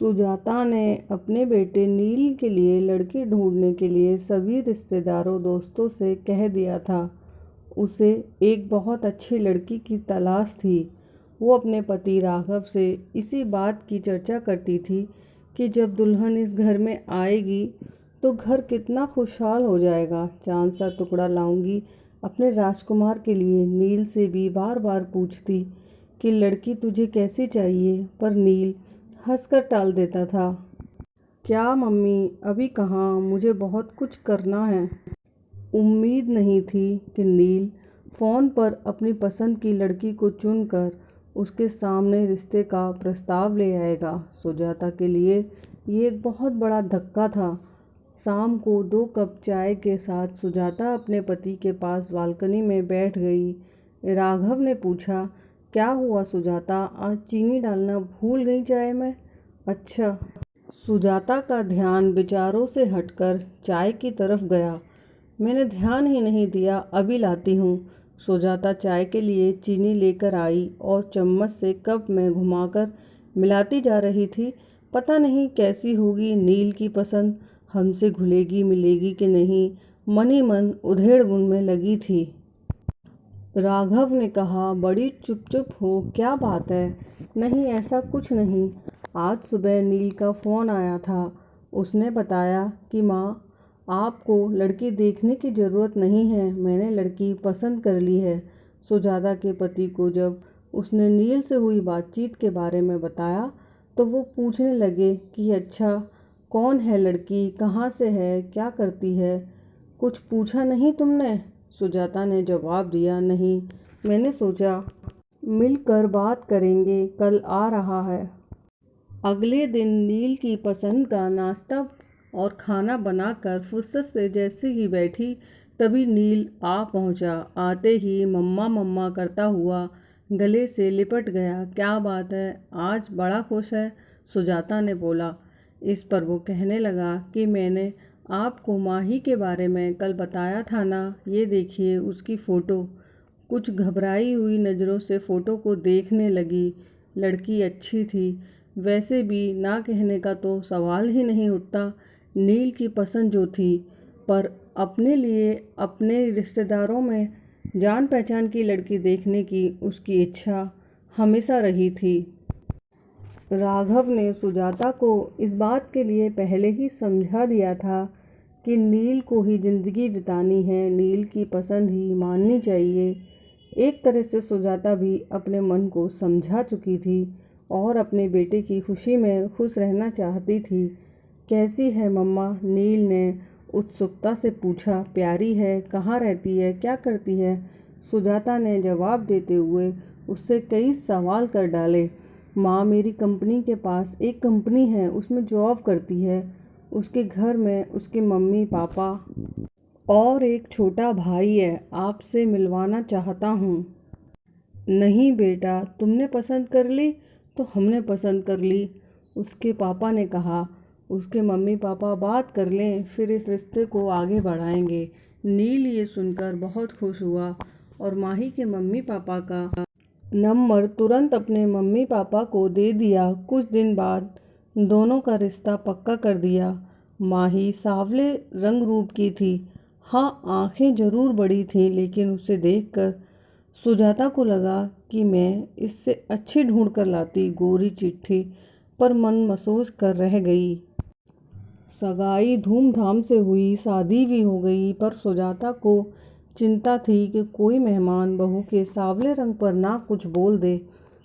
सुजाता ने अपने बेटे नील के लिए लड़की ढूंढने के लिए सभी रिश्तेदारों दोस्तों से कह दिया था। उसे एक बहुत अच्छी लड़की की तलाश थी। वो अपने पति राघव से इसी बात की चर्चा करती थी कि जब दुल्हन इस घर में आएगी तो घर कितना खुशहाल हो जाएगा। चांद सा टुकड़ा लाऊंगी अपने राजकुमार के लिए। नील से भी बार बार पूछती कि लड़की तुझे कैसी चाहिए, पर नील हंसकर टाल देता था। क्या मम्मी, अभी कहाँ, मुझे बहुत कुछ करना है। उम्मीद नहीं थी कि नील फ़ोन पर अपनी पसंद की लड़की को चुनकर उसके सामने रिश्ते का प्रस्ताव ले आएगा। सुजाता के लिए ये एक बहुत बड़ा धक्का था। शाम को 2 कप चाय के साथ सुजाता अपने पति के पास बालकनी में बैठ गई। राघव ने पूछा, क्या हुआ सुजाता, आज चीनी डालना भूल गई चाय में? अच्छा। सुजाता का ध्यान विचारों से हटकर चाय की तरफ गया। मैंने ध्यान ही नहीं दिया, अभी लाती हूँ। सुजाता चाय के लिए चीनी लेकर आई और चम्मच से कप में घुमाकर मिलाती जा रही थी। पता नहीं कैसी होगी नील की पसंद, हमसे घुलेगी मिलेगी कि नहीं, मन ही मन उधेड़-बुन में लगी थी। राघव ने कहा, बड़ी चुप चुप हो, क्या बात है? नहीं, ऐसा कुछ नहीं। आज सुबह नील का फ़ोन आया था। उसने बताया कि माँ, आपको लड़की देखने की ज़रूरत नहीं है, मैंने लड़की पसंद कर ली है। सुजाता के पति को जब उसने नील से हुई बातचीत के बारे में बताया तो वो पूछने लगे कि अच्छा, कौन है लड़की, कहाँ से है, क्या करती है? कुछ पूछा नहीं तुमने? सुजाता ने जवाब दिया, नहीं, मैंने सोचा मिलकर बात करेंगे, कल आ रहा है। अगले दिन नील की पसंद का नाश्ता और खाना बनाकर फुर्सत से जैसे ही बैठी तभी नील आ पहुंचा। आते ही मम्मा मम्मा करता हुआ गले से लिपट गया। क्या बात है, आज बड़ा खुश है? सुजाता ने बोला। इस पर वो कहने लगा कि मैंने आपको माही के बारे में कल बताया था ना, ये देखिए उसकी फ़ोटो। कुछ घबराई हुई नज़रों से फ़ोटो को देखने लगी। लड़की अच्छी थी, वैसे भी ना कहने का तो सवाल ही नहीं उठता। नील की पसंद जो थी, पर अपने लिए अपने रिश्तेदारों में जान पहचान की लड़की देखने की उसकी इच्छा हमेशा रही थी। राघव ने सुजाता को इस बात के लिए पहले ही समझा दिया था कि नील को ही ज़िंदगी बितानी है, नील की पसंद ही माननी चाहिए। एक तरह से सुजाता भी अपने मन को समझा चुकी थी और अपने बेटे की खुशी में खुश रहना चाहती थी। कैसी है मम्मा? नील ने उत्सुकता से पूछा। प्यारी है, कहाँ रहती है, क्या करती है? सुजाता ने जवाब देते हुए उससे कई सवाल कर डाले। माँ, मेरी कंपनी के पास एक कंपनी है, उसमें जॉब करती है। उसके घर में उसके मम्मी पापा और एक छोटा भाई है, आपसे मिलवाना चाहता हूँ। नहीं बेटा, तुमने पसंद कर ली तो हमने पसंद कर ली, उसके पापा ने कहा। उसके मम्मी पापा बात कर लें, फिर इस रिश्ते को आगे बढ़ाएंगे। नील ये सुनकर बहुत खुश हुआ और माही के मम्मी पापा का नंबर तुरंत अपने मम्मी पापा को दे दिया। कुछ दिन बाद दोनों का रिश्ता पक्का कर दिया। माही सांवले रंग रूप की थी। हाँ, आंखें जरूर बड़ी थीं, लेकिन उसे देखकर सुजाता को लगा कि मैं इससे अच्छी ढूंढ कर लाती। गोरी चिट्ठी पर मन मसोस कर रह गई। सगाई धूमधाम से हुई, शादी भी हो गई, पर सुजाता को चिंता थी कि कोई मेहमान बहू के सांवले रंग पर ना कुछ बोल दे।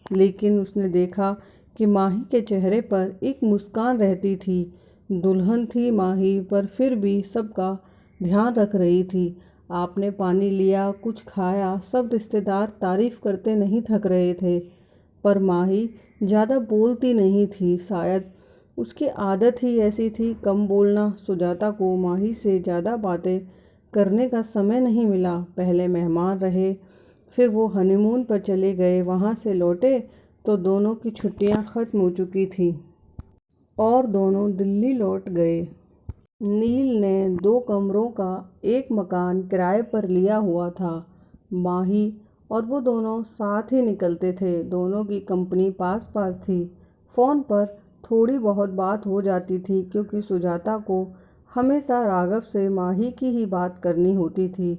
लेकिन उसने देखा कि माही के चेहरे पर एक मुस्कान रहती थी। दुल्हन थी माही, पर फिर भी सबका ध्यान रख रही थी। आपने पानी लिया, कुछ खाया, सब रिश्तेदार तारीफ करते नहीं थक रहे थे। पर माही ज़्यादा बोलती नहीं थी, शायद उसकी आदत ही ऐसी थी, कम बोलना। सुजाता को माही से ज़्यादा बातें करने का समय नहीं मिला। पहले मेहमान रहे, फिर वो हनीमून पर चले गए। वहाँ से लौटे तो दोनों की छुट्टियाँ ख़त्म हो चुकी थी और दोनों दिल्ली लौट गए। नील ने 2 कमरों का एक मकान किराए पर लिया हुआ था। माही और वो दोनों साथ ही निकलते थे। दोनों की कंपनी पास पास थी। फ़ोन पर थोड़ी बहुत बात हो जाती थी, क्योंकि सुजाता को हमेशा राघव से माही की ही बात करनी होती थी।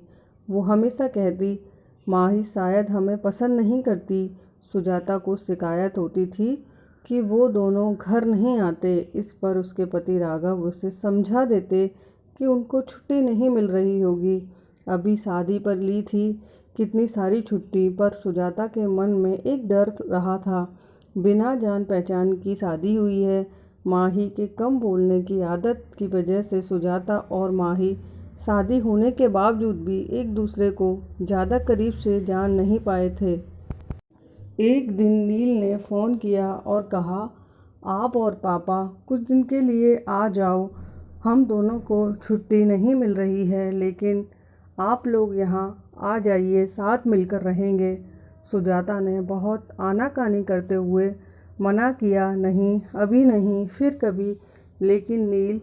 वो हमेशा कहती, माही शायद हमें पसंद नहीं करती। सुजाता को शिकायत होती थी कि वो दोनों घर नहीं आते। इस पर उसके पति राघव उसे समझा देते कि उनको छुट्टी नहीं मिल रही होगी। अभी शादी पर ली थी कितनी सारी छुट्टी, पर सुजाता के मन में एक डर रहा था। बिना जान पहचान की शादी हुई है। माही के कम बोलने की आदत की वजह से सुजाता और माही शादी होने के बावजूद भी एक दूसरे को ज़्यादा करीब से जान नहीं पाए थे। एक दिन नील ने फ़ोन किया और कहा, आप और पापा कुछ दिन के लिए आ जाओ। हम दोनों को छुट्टी नहीं मिल रही है, लेकिन आप लोग यहाँ आ जाइए, साथ मिलकर रहेंगे। सुजाता ने बहुत आनाकानी करते हुए मना किया, नहीं अभी नहीं, फिर कभी। लेकिन नील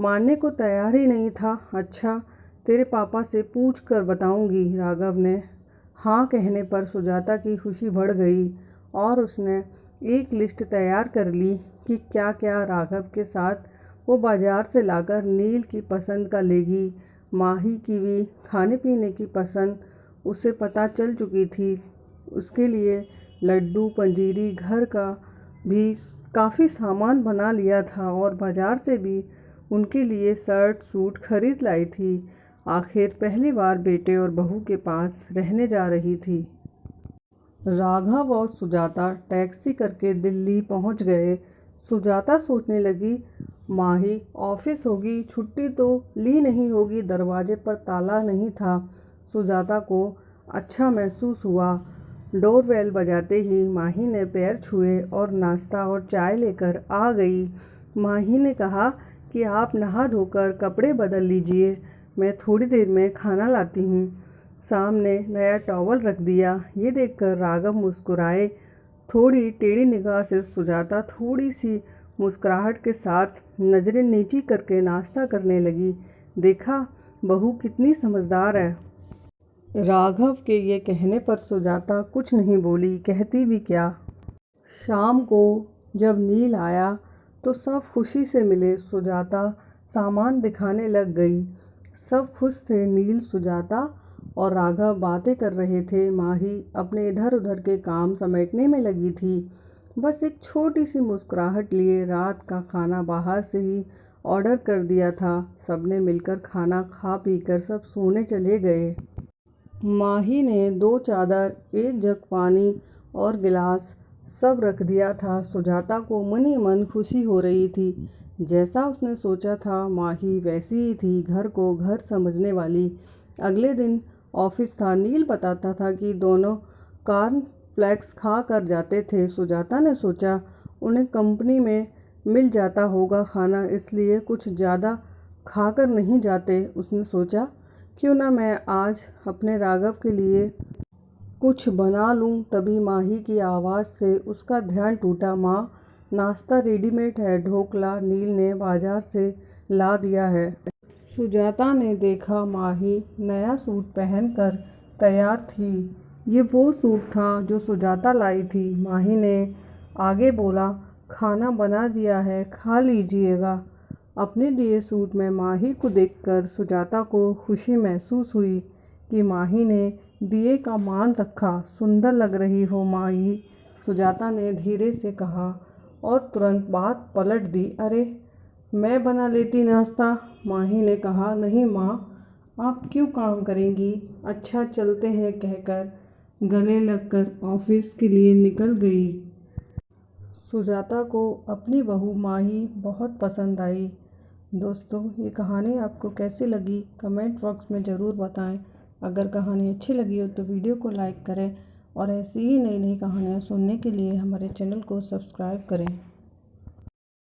मानने को तैयार ही नहीं था। अच्छा, तेरे पापा से पूछ कर बताऊंगी। राघव ने हाँ कहने पर सुजाता की खुशी बढ़ गई और उसने एक लिस्ट तैयार कर ली कि क्या क्या राघव के साथ वो बाजार से लाकर नील की पसंद का लेगी। माही की भी खाने पीने की पसंद उसे पता चल चुकी थी। उसके लिए लड्डू, पंजीरी, घर का भी काफ़ी सामान बना लिया था और बाजार से भी उनके लिए शर्ट सूट खरीद लाई थी। आखिर पहली बार बेटे और बहू के पास रहने जा रही थी। राघव और सुजाता टैक्सी करके दिल्ली पहुंच गए। सुजाता सोचने लगी, माही ऑफिस होगी, छुट्टी तो ली नहीं होगी, दरवाजे पर ताला नहीं था। सुजाता को अच्छा महसूस हुआ। डोरबेल बजाते ही माही ने पैर छुए और नाश्ता और चाय लेकर आ गई। माही ने कहा कि आप नहा धोकर कपड़े बदल लीजिए, मैं थोड़ी देर में खाना लाती हूँ। सामने नया टॉवल रख दिया। ये देखकर राघव मुस्कुराए। थोड़ी टेढ़ी निगाह से सुजाता थोड़ी सी मुस्कुराहट के साथ नज़रें नीची करके नाश्ता करने लगी। देखा, बहू कितनी समझदार है। राघव के ये कहने पर सुजाता कुछ नहीं बोली, कहती भी क्या। शाम को जब नील आया तो सब खुशी से मिले। सुजाता सामान दिखाने लग गई। सब खुश थे। नील, सुजाता और राघव बातें कर रहे थे। माही अपने इधर उधर के काम समेटने में लगी थी। बस एक छोटी सी मुस्कुराहट लिए रात का खाना बाहर से ही ऑर्डर कर दिया था। सबने मिलकर खाना खा पीकर सब सोने चले गए। माही ने 2 चादर, 1 जग पानी और गिलास सब रख दिया था। सुजाता को मन ही मन खुशी हो रही थी। जैसा उसने सोचा था, माही वैसी ही थी, घर को घर समझने वाली। अगले दिन ऑफिस था। नील बताता था कि दोनों कॉर्नफ्लेक्स खा कर जाते थे। सुजाता ने सोचा उन्हें कंपनी में मिल जाता होगा खाना, इसलिए कुछ ज़्यादा खाकर नहीं जाते। उसने सोचा, क्यों ना मैं आज अपने राघव के लिए कुछ बना लूं। तभी माही की आवाज़ से उसका ध्यान टूटा। माँ, नाश्ता रेडीमेड है, ढोकला नील ने बाजार से ला दिया है। सुजाता ने देखा, माही नया सूट पहनकर तैयार थी। ये वो सूट था जो सुजाता लाई थी। माही ने आगे बोला, खाना बना दिया है, खा लीजिएगा। अपने दिए सूट में माही को देखकर सुजाता को खुशी महसूस हुई कि माही ने दिए का मान रखा। सुंदर लग रही हो माही, सुजाता ने धीरे से कहा और तुरंत बात पलट दी। अरे, मैं बना लेती नाश्ता। माही ने कहा, नहीं माँ, आप क्यों काम करेंगी। अच्छा, चलते हैं कहकर गले लगकर ऑफिस के लिए निकल गई। सुजाता को अपनी बहू माही बहुत पसंद आई। दोस्तों, ये कहानी आपको कैसी लगी कमेंट बॉक्स में ज़रूर बताएं। अगर कहानी अच्छी लगी हो तो वीडियो को लाइक करें और ऐसी ही नई नई कहानियाँ सुनने के लिए हमारे चैनल को सब्सक्राइब करें।